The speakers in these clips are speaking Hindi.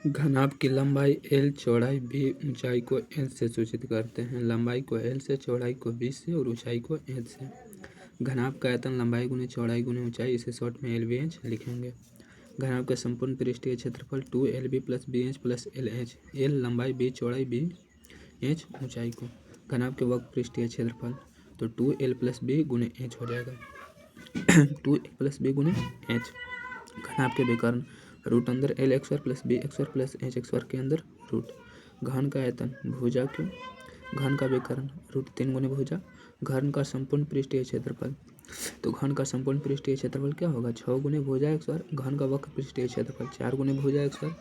घनाभ की लंबाई L, चौड़ाई B, ऊंचाई को h से सूचित करते हैं। लंबाई को L से, चौड़ाई को B से और ऊंचाई को h से। घनाभ का आयतन लंबाई गुने चौड़ाई गुने ऊंचाई, इसे शॉर्ट में LBH लिखेंगे। घनाभ का संपूर्ण पृष्ठीय क्षेत्रफल 2LB + BH + LH। L लंबाई, B चौड़ाई, BH ऊंचाई को। घनाभ के वक्र पृष्ठीय क्षेत्रफल तो 2L + B गुने H हो जाएगा। 2L + B गुने H। घनाभ के विकर्ण रूट अंदर L² + BX² + H² के अंदर रूट। घन का आयतन भुजा क्यों, घन का विकर्ण √3 गुने भुजा। घन का संपूर्ण पृष्ठीय क्षेत्रफल तो घन का संपूर्ण पृष्ठीय क्षेत्रफल क्या होगा, 6 गुने भुजा x²। घन का वक्र पृष्ठीय क्षेत्रफल 4 गुने भुजा x²।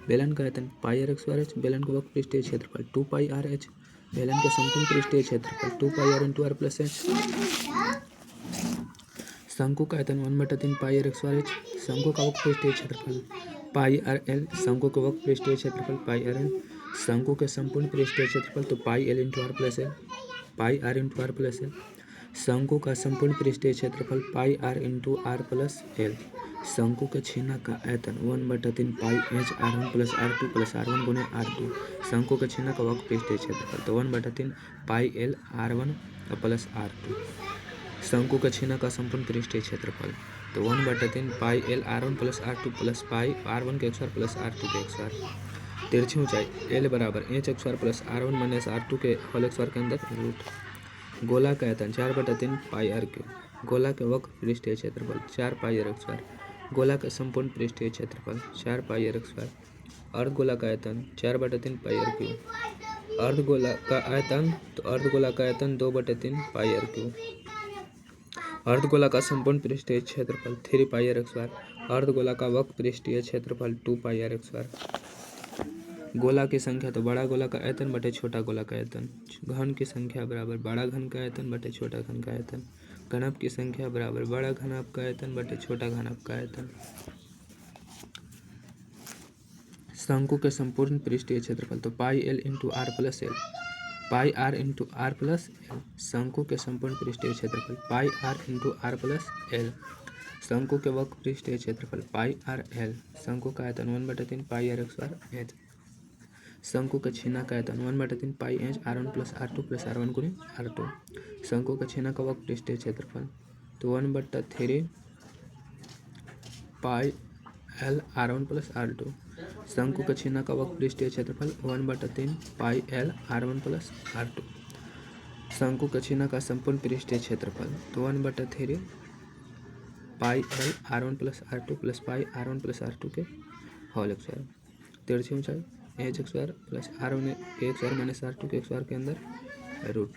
बेलन का आयतन πr²h। बेलन का वक्र पृष्ठीय क्षेत्रफल 2πrh। बेलन के संपूर्ण पृष्ठीय क्षेत्रफल 2πr × r + h। शंकु का आयतन 1/3 πr²h। शंकु का वक्र पृष्ठीय क्षेत्रफल πrl। शंकु के वक्र पृष्ठीय क्षेत्रफल πrl। शंकु के संपूर्ण पृष्ठीय क्षेत्रफल तो πl × r + l, πr × r + l। शंकु का संपूर्ण पृष्ठीय क्षेत्रफल πr × r + l। शंकु के छेना का आयतन 1/3 πh r1 + r2 + r1 गुने r2। शंकु के छेना का वक्र पृष्ठीय क्षेत्रफल तो 1/3 πl r1 + r2। शंकु के छेना का संपूर्ण पृष्ठीय क्षेत्रफल तो 1/3 πl r1 + r2 + π r1 के x² + r2 के x²। तिरछी ऊंचाई L बराबर h² + r1 - r2 के होल x² के अंदर रूट। गोला का आयतन 4/3 πr3। गोला के वक्र पृष्ठीय क्षेत्रफल 4πr²। गोला का संपूर्ण पृष्ठीय क्षेत्रफल 4πr²। अर्धगोला का आयतन 4/3 πr3। अर्धगोला का आयतन तो अर्धगोला का आयतन 2/3 πr3। अर्धगोला का संपूर्ण पृष्ठीय क्षेत्रफल 3πr²। अर्धगोला का वक्र पृष्ठीय क्षेत्रफल 2πr²। गोला की संख्या तो बड़ा गोला का आयतन बटे छोटा गोला का आयतन। घन की संख्या बराबर बड़ा घन का आयतन बटे छोटा घन का आयतन। घनाभ की संख्या बराबर बड़ा घनाभ का आयतन बटे छोटा घनाभ का आयतन। शंकु के संपूर्ण पृष्ठीय क्षेत्रफल तो πl × r + l, πr × r + l। शंकु के संपूर्ण पृष्ठीय क्षेत्रफल πr × r + l। शंकु के वक्र पृष्ठीय क्षेत्रफल πrl। शंकु का आयतन 1/3 πr²h। शंकु के छेना का आयतन 1/3 πh r1 + r2 + r1 गुने r2। शंकु के छेना का वक्र पृष्ठीय क्षेत्रफल तो 1/3 πl r1 + r2। शंकु के छेना का वक्र पृष्ठीय क्षेत्रफल 1/3 πl r1 + r2। शंकु के छेना का संपूर्ण पृष्ठीय क्षेत्रफल तो 1/3 πl r1 + r2 + π r1 + r2 के होल x²। तिरछी ऊंचाई h² + r1 के x² - r2 के x² के अंदर रूट।